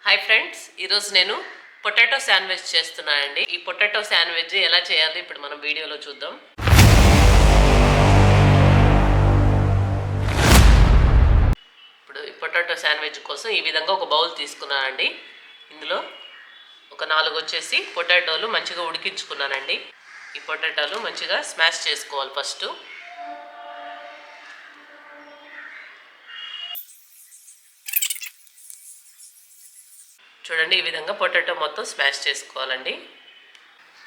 Hi friends, ఈరోజు నేను potato sandwich చేస్తున్నానండి. ఈ పొటాటో శాండ్విచ్ ఎలా చేయాలో ఇప్పుడు మనం వీడియోలో చూద్దాం. ఇప్పుడు ఈ పొటాటో శాండ్విచ్ కోసం ఈ విధంగా ఒక బౌల్ తీసుకున్నానండి. ఇందులో ఒక 4 వచ్చేసి పొటాటోలు మంచిగా ఉడికించుకున్నానండి. ఈ పొటాటోలు మంచిగా స్మాష్ చేసుకోవాలి ఫస్ట్. చూడండి, ఈ విధంగా పొటాటో మొత్తం స్మాష్ చేసుకోవాలండి.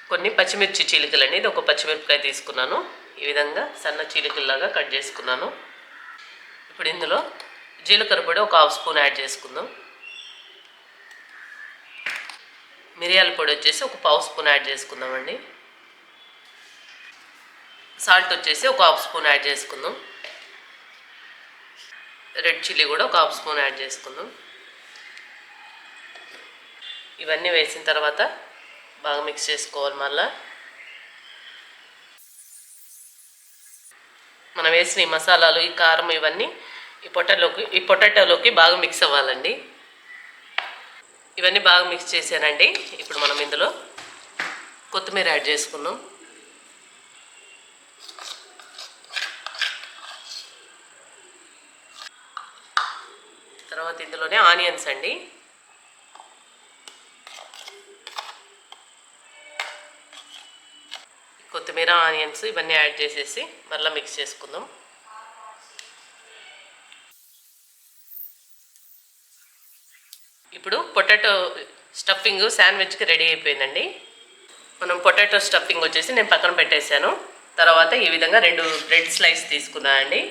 కొన్ని పచ్చిమిర్చి చీలికలండి, ఇది ఒక పచ్చిమిరపకాయ తీసుకున్నాను. ఈ విధంగా సన్న చీలికల్లాగా కట్ చేసుకున్నాను. ఇప్పుడు ఇందులో జీలకర్ర పొడి ఒక 1/2 స్పూన్ యాడ్ చేసుకుందాం. మిరియాల పొడి వచ్చేసి ఒక 1/2 స్పూన్ యాడ్ చేసుకుందామండి. సాల్ట్ వచ్చేసి ఒక 1/2 స్పూన్ యాడ్ చేసుకుందాం. రెడ్ చిల్లీ కూడా ఒక 1/2 స్పూన్ యాడ్ చేసుకుందాం. ఇవన్నీ వేసిన తర్వాత బాగా మిక్స్ చేసుకోవాలి. మళ్ళీ మనం వేసిన ఈ మసాలాలు, ఈ కారం ఇవన్నీ ఈ పొటాటోలోకి బాగా మిక్స్ అవ్వాలండి. ఇవన్నీ బాగా మిక్స్ చేశానండి. ఇప్పుడు మనం ఇందులో కొత్తిమీర యాడ్ చేసుకుందాం. తర్వాత ఇందులోనే ఆనియన్స్ అండి. కొత్తిమీర, ఆనియన్స్ ఇవన్నీ యాడ్ చేసేసి మళ్ళీ మిక్స్ చేసుకుందాం. ఇప్పుడు పొటాటో స్టఫింగ్ శాండ్విచ్కి రెడీ అయిపోయిందండి. మనం పొటాటో స్టఫింగ్ వచ్చేసి నేను పక్కన పెట్టేశాను. తర్వాత ఈ విధంగా 2 బ్రెడ్ స్లైస్ తీసుకున్నానండి.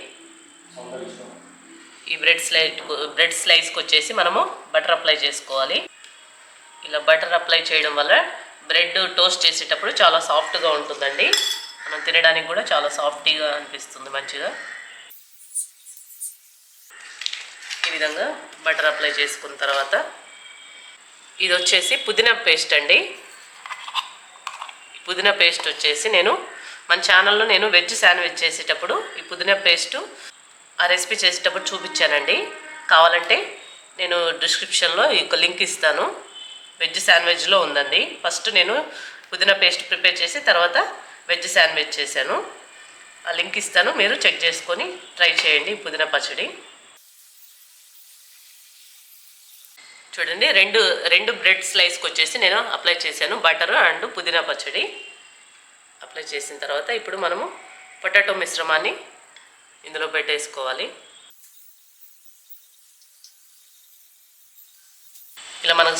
ఈ బ్రెడ్ స్లైస్కి వచ్చేసి మనము బటర్ అప్లై చేసుకోవాలి. ఇలా బటర్ అప్లై చేయడం వల్ల బ్రెడ్ టోస్ట్ చేసేటప్పుడు చాలా సాఫ్ట్గా ఉంటుందండి. మనం తినడానికి కూడా చాలా సాఫ్టీగా అనిపిస్తుంది మంచిగా. ఈ విధంగా బటర్ అప్లై చేసుకున్న తర్వాత ఇది వచ్చేసి పుదీనా పేస్ట్ అండి. పుదీనా పేస్ట్ వచ్చేసి మన ఛానల్లో నేను వెజ్ శాండ్విచ్ చేసేటప్పుడు ఈ పుదీనా పేస్టు ఆ రెసిపీ చేసేటప్పుడు చూపించానండి. కావాలంటే నేను డిస్క్రిప్షన్లో ఈ లింక్ ఇస్తాను. వెజ్ శాండ్విచ్లో ఉందండి. ఫస్ట్ నేను పుదీనా పేస్ట్ ప్రిపేర్ చేసి తర్వాత వెజ్ శాండ్విచ్ చేశాను. ఆ లింక్ ఇస్తాను, మీరు చెక్ చేసుకొని ట్రై చేయండి. పుదీనా పచ్చడి చూడండి. రెండు బ్రెడ్ స్లైస్కి వచ్చేసి నేను అప్లై చేశాను బటర్ అండ్ పుదీనా పచ్చడి అప్లై చేసిన తర్వాత ఇప్పుడు మనము పొటాటో మిశ్రమాన్ని ఇందులో పెట్టేసుకోవాలి. ఇలా మనకు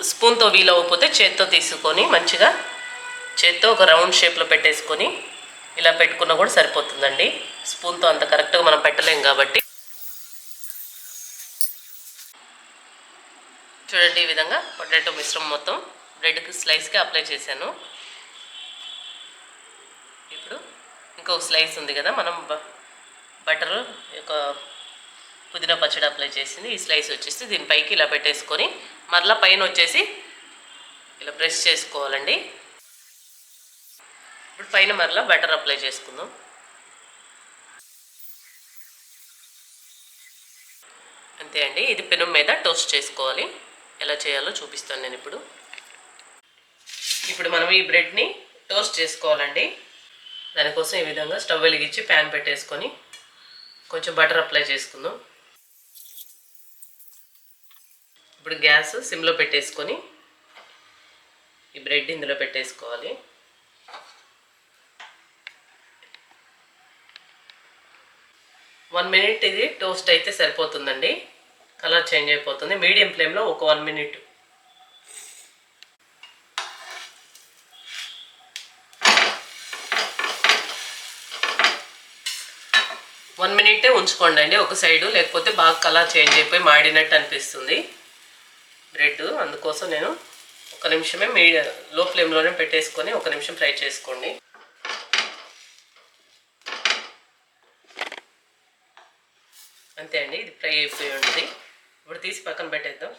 స్పూన్తో వీలవ్వకపోతే చేత్తో తీసుకొని మంచిగా చేత్తో ఒక రౌండ్ షేప్లో పెట్టేసుకొని ఇలా పెట్టుకున్నా కూడా సరిపోతుందండి. స్పూన్తో అంత కరెక్ట్గా మనం పెట్టలేం కాబట్టి. చూడండి, ఈ విధంగా పొటాటో మిశ్రమం మొత్తం బ్రెడ్కి స్లైస్కి అప్లై చేశాను. ఇప్పుడు ఇంకొక స్లైస్ ఉంది కదా, మనం బటర్ ఒక పుదీనా పచ్చడి అప్లై చేసింది. ఈ స్లైస్ వచ్చేసి దీనిపైకి ఇలా పెట్టేసుకొని మరలా పైన వచ్చేసి ఇలా ప్రెస్ చేసుకోవాలండి. ఇప్పుడు పైన మరలా బటర్ అప్లై చేసుకుందాం. అంతే అండి. ఇది పెనం మీద టోస్ట్ చేసుకోవాలి. ఎలా చేయాలో చూపిస్తాను నేను ఇప్పుడు మనం ఈ బ్రెడ్ని టోస్ట్ చేసుకోవాలండి. దానికోసం ఈ విధంగా స్టవ్ వెలిగించి ప్యాన్ పెట్టేసుకొని కొంచెం బటర్ అప్లై చేసుకుందాం. ఇప్పుడు గ్యాస్ సిమ్లో పెట్టేసుకొని ఈ బ్రెడ్ ఇందులో పెట్టేసుకోవాలి. వన్ మినిట్ ఇది టోస్ట్ అయితే సరిపోతుందండి. కలర్ చేంజ్ అయిపోతుంది. మీడియం ఫ్లేమ్లో ఒక 1 మినిట్. ఉంచుకోండి అండి ఒక సైడు, లేకపోతే బాగా కలర్ చేంజ్ అయిపోయి మాడినట్టు అనిపిస్తుంది బ్రెడ్. అందుకోసం నేను 1 నిమిషమే లో ఫ్లేమ్లోనే పెట్టేసుకొని 1 నిమిషం ఫ్రై చేసుకోండి. అంతే అండి, ఇది ఫ్రై అయిపోయి ఉంటుంది. ఇప్పుడు తీసి పక్కన పెట్టేద్దాం.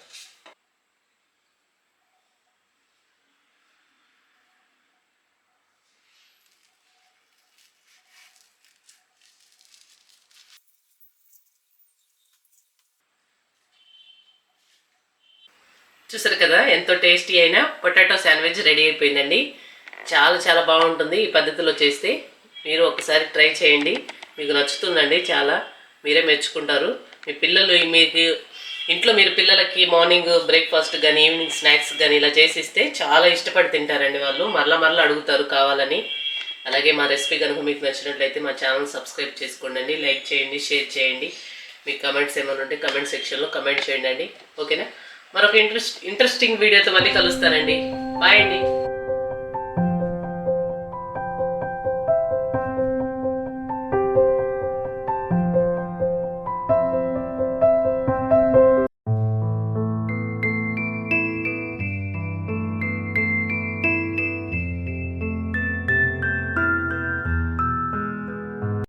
చూసారు కదా, ఎంతో టేస్టీ అయిన పొటాటో శాండ్విచ్ రెడీ అయిపోయిందండి. చాలా చాలా బాగుంటుంది ఈ పద్ధతిలో చేస్తే. మీరు ఒకసారి ట్రై చేయండి, మీకు నచ్చుతుందండి. చాలా మీరే మెచ్చుకుంటారు. మీ పిల్లలు మీకు ఇంట్లో మీరు పిల్లలకి మార్నింగ్ బ్రేక్ఫాస్ట్ కానీ ఈవినింగ్ స్నాక్స్ కానీ ఇలా చేసిస్తే చాలా ఇష్టపడి తింటారండి. వాళ్ళు మరలా అడుగుతారు కావాలని. అలాగే మా రెసిపీ కనుక మీకు నచ్చినట్లయితే మా ఛానల్ సబ్స్క్రైబ్ చేసుకోండి, లైక్ చేయండి, షేర్ చేయండి. మీకు కమెంట్స్ ఏమైనా ఉంటే కమెంట్ సెక్షన్లో కమెంట్ చేయండి అండి. ఓకేనా? మరొక ఇంట్రెస్టింగ్ వీడియోతో మళ్ళీ కలుస్తానండి. బాయ్ అండి.